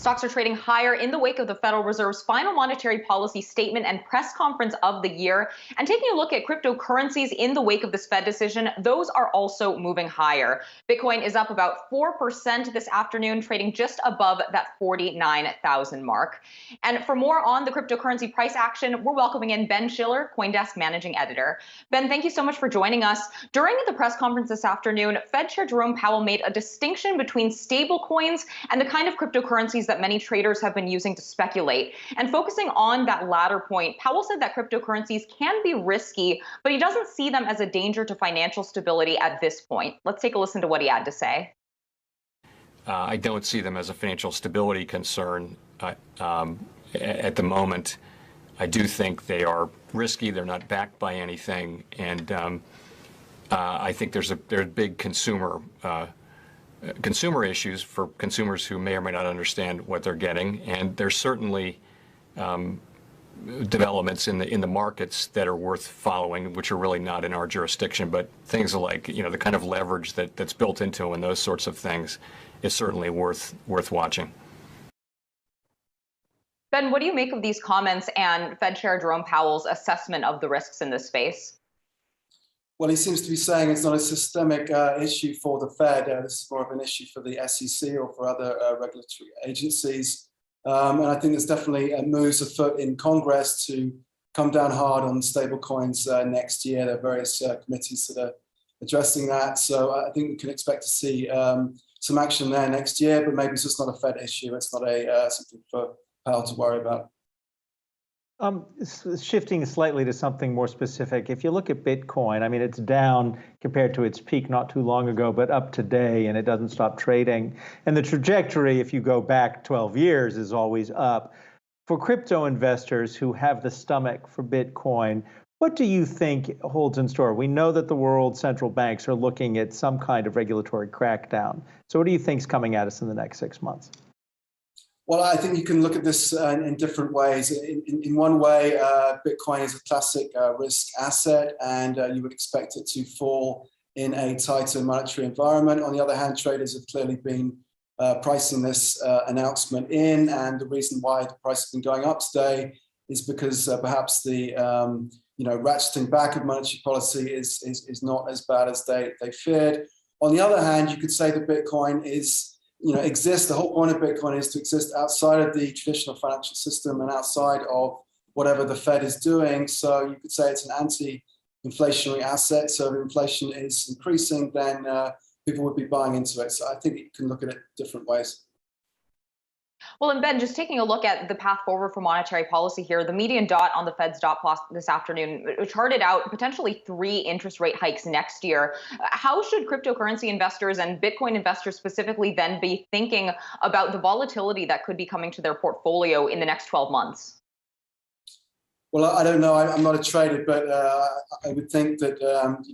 Stocks are trading higher in the wake of the Federal Reserve's final monetary policy statement and press conference of the year. And taking a look at cryptocurrencies in the wake of this Fed decision, those are also moving higher. Bitcoin is up about 4% this afternoon, trading just above that 49,000 mark. And for more on the cryptocurrency price action, we're welcoming in Ben Schiller, CoinDesk Managing Editor. Ben, thank you so much for joining us. During the press conference this afternoon, Fed Chair Jerome Powell made a distinction between stable coins and the kind of cryptocurrencies that many traders have been using to speculate. And focusing on that latter point, Powell said that cryptocurrencies can be risky, but he doesn't see them as a danger to financial stability at this point. Let's take a listen to what he had to say. I don't see them as a financial stability concern at the moment. I do think they are risky. They're not backed by anything, and I think there's big consumer issues for consumers who may or may not understand what they're getting, and there's certainly developments in the markets that are worth following, which are really not in our jurisdiction, but things like the kind of leverage that's built into them and those sorts of things is certainly worth watching. Ben, what do you make of these comments and Fed Chair Jerome Powell's assessment of the risks in this space? Well, he seems to be saying it's not a systemic issue for the Fed. This is more of an issue for the SEC or for other regulatory agencies. And I think there's definitely moves afoot in Congress to come down hard on stablecoins next year. There are various committees that are addressing that. So I think we can expect to see some action there next year, but maybe it's just not a Fed issue. It's not something for Powell to worry about. Shifting slightly to something more specific, if you look at Bitcoin, I mean, it's down compared to its peak not too long ago, but up today, and it doesn't stop trading. And the trajectory, if you go back 12 years, is always up. For crypto investors who have the stomach for Bitcoin, what do you think holds in store? We know that the world central banks are looking at some kind of regulatory crackdown. So what do you think is coming at us in the next 6 months? Well, I think you can look at this in different ways. In one way, Bitcoin is a classic risk asset, and you would expect it to fall in a tighter monetary environment. On the other hand, traders have clearly been pricing this announcement in, and the reason why the price has been going up today is because perhaps the ratcheting back of monetary policy is not as bad as they feared. On the other hand, you could say that Bitcoin exists. The whole point of Bitcoin is to exist outside of the traditional financial system and outside of whatever the Fed is doing. So you could say it's an anti-inflationary asset. So if inflation is increasing, then people would be buying into it. So I think you can look at it different ways. Well, and Ben, just taking a look at the path forward for monetary policy here, the median dot on the Fed's dot plot this afternoon charted out potentially 3 interest rate hikes next year. How should cryptocurrency investors and Bitcoin investors specifically then be thinking about the volatility that could be coming to their portfolio in the next 12 months? Well, I don't know. I'm not a trader, but I would think that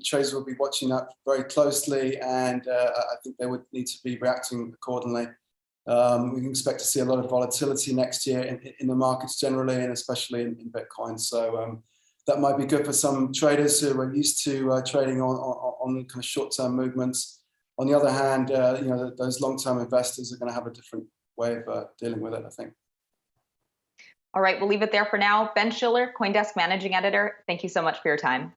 traders will be watching that very closely, and I think they would need to be reacting accordingly. We can expect to see a lot of volatility next year in the markets generally, and especially in Bitcoin. So that might be good for some traders who are used to trading on kind of short-term movements. On the other hand, those long-term investors are going to have a different way of dealing with it, I think. All right, we'll leave it there for now. Ben Schiller, CoinDesk Managing Editor, thank you so much for your time.